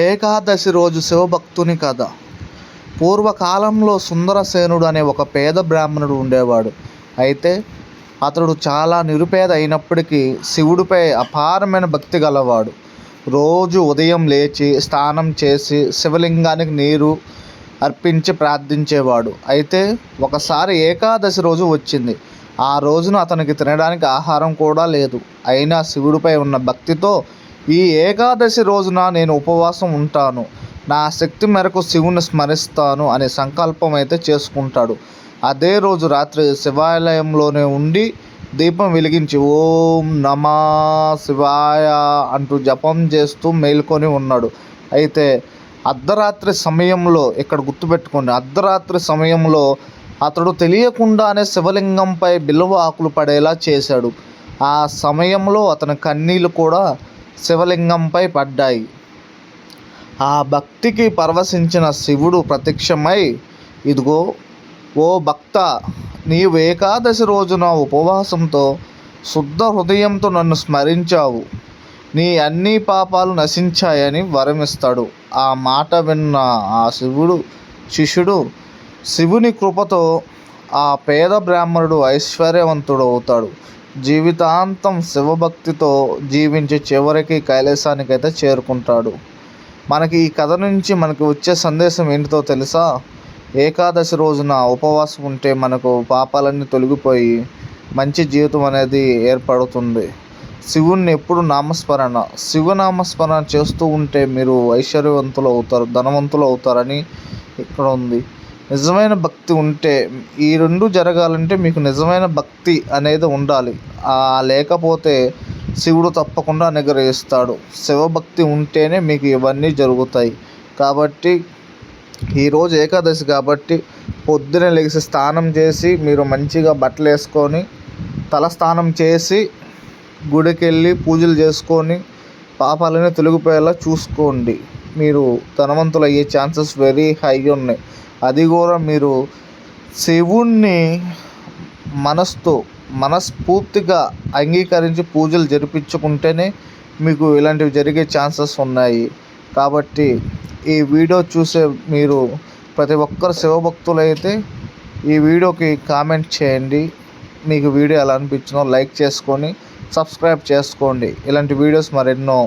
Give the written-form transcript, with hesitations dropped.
ఏకాదశి రోజు శివభక్తుని కథ. పూర్వకాలంలో సుందరసేనుడు అనే ఒక పేద బ్రాహ్మణుడు ఉండేవాడు. అయితే అతడు చాలా నిరుపేద అయినప్పటికీ శివుడిపై అపారమైన భక్తి గలవాడు. రోజు ఉదయం లేచి స్నానం చేసి శివలింగానికి నీరు అర్పించి ప్రార్థించేవాడు. అయితే ఒకసారి ఏకాదశి రోజు వచ్చింది. ఆ రోజున అతనికి తినడానికి ఆహారం కూడా లేదు. అయినా శివుడిపై ఉన్న భక్తితో ఈ ఏకాదశి రోజున నేను ఉపవాసం ఉంటాను, నా శక్తి మేరకు శివుని స్మరిస్తాను అనే సంకల్పం అయితే చేసుకుంటాడు. అదే రోజు రాత్రి శివాలయంలోనే ఉండి దీపం వెలిగించి ఓం నమా శివాయ అంటూ జపం చేస్తూ మేల్కొని ఉన్నాడు. అయితే అర్ధరాత్రి సమయంలో, ఇక్కడ గుర్తుపెట్టుకోండి, అర్ధరాత్రి సమయంలో అతడు తెలియకుండానే శివలింగంపై బిల్వ ఆకులు పడేలా చేశాడు. ఆ సమయంలో అతని కన్నీళ్ళు కూడా శివలింగంపై పడ్డాయి. ఆ భక్తికి పరవశించిన శివుడు ప్రత్యక్షమై, ఇదిగో ఓ భక్త, నీవు ఏకాదశి రోజున ఉపవాసంతో శుద్ధ హృదయంతో నన్ను స్మరించావు, నీ అన్ని పాపాలు నశించాయని వరమిస్తాడు. ఆ మాట విన్న ఆ శిష్యుడు శివుని కృపతో ఆ పేద బ్రాహ్మణుడు ఐశ్వర్యవంతుడు అవుతాడు. జీవితాంతం శివభక్తితో జీవించి చివరికి కైలాసానికైతే చేరుకుంటాడు. మనకి ఈ కథ నుంచి మనకి వచ్చే సందేశం ఏంటితో తెలుసా? ఏకాదశి రోజున ఉపవాసం ఉంటే మనకు పాపాలన్నీ తొలగిపోయి మంచి జీవితం అనేది ఏర్పడుతుంది. శివుణ్ణి ఎప్పుడు శివనామస్మరణ చేస్తూ ఉంటే మీరు ఐశ్వర్యవంతులు అవుతారు, ధనవంతులు అవుతారని ఇక్కడ ఉంది. నిజమైన భక్తి ఉంటే, ఈ రెండు జరగాలంటే మీకు నిజమైన భక్తి అనేది ఉండాలి. లేకపోతే శివుడు తప్పకుండా అనుగ్రహిస్తాడు. శివభక్తి ఉంటేనే మీకు ఇవన్నీ జరుగుతాయి. కాబట్టి ఈరోజు ఏకాదశి కాబట్టి పొద్దున లేచి స్నానం చేసి మీరు మంచిగా బట్టలు వేసుకొని తలస్నానం చేసి గుడికి వెళ్ళి పూజలు చేసుకొని పాపాలన్నీ తొలగిపోయేలా చూసుకోండి. మీరు ధనవంతులు అయ్యే ఛాన్సెస్ వెరీ హై ఉన్నాయి. అది కూడా మీరు శివుణ్ణి మనస్ఫూర్తిగా అంగీకరించి పూజలు జరిపించుకుంటేనే మీకు ఇలాంటివి జరిగే ఛాన్సెస్ ఉన్నాయి. కాబట్టి ఈ వీడియో చూసే మీరు ప్రతి ఒక్కరు శివభక్తులైతే ఈ వీడియోకి కామెంట్ చేయండి. మీకు వీడియో ఎలా అనిపించినో లైక్ చేసుకొని సబ్స్క్రైబ్ చేసుకోండి. ఇలాంటి వీడియోస్ మరెన్నో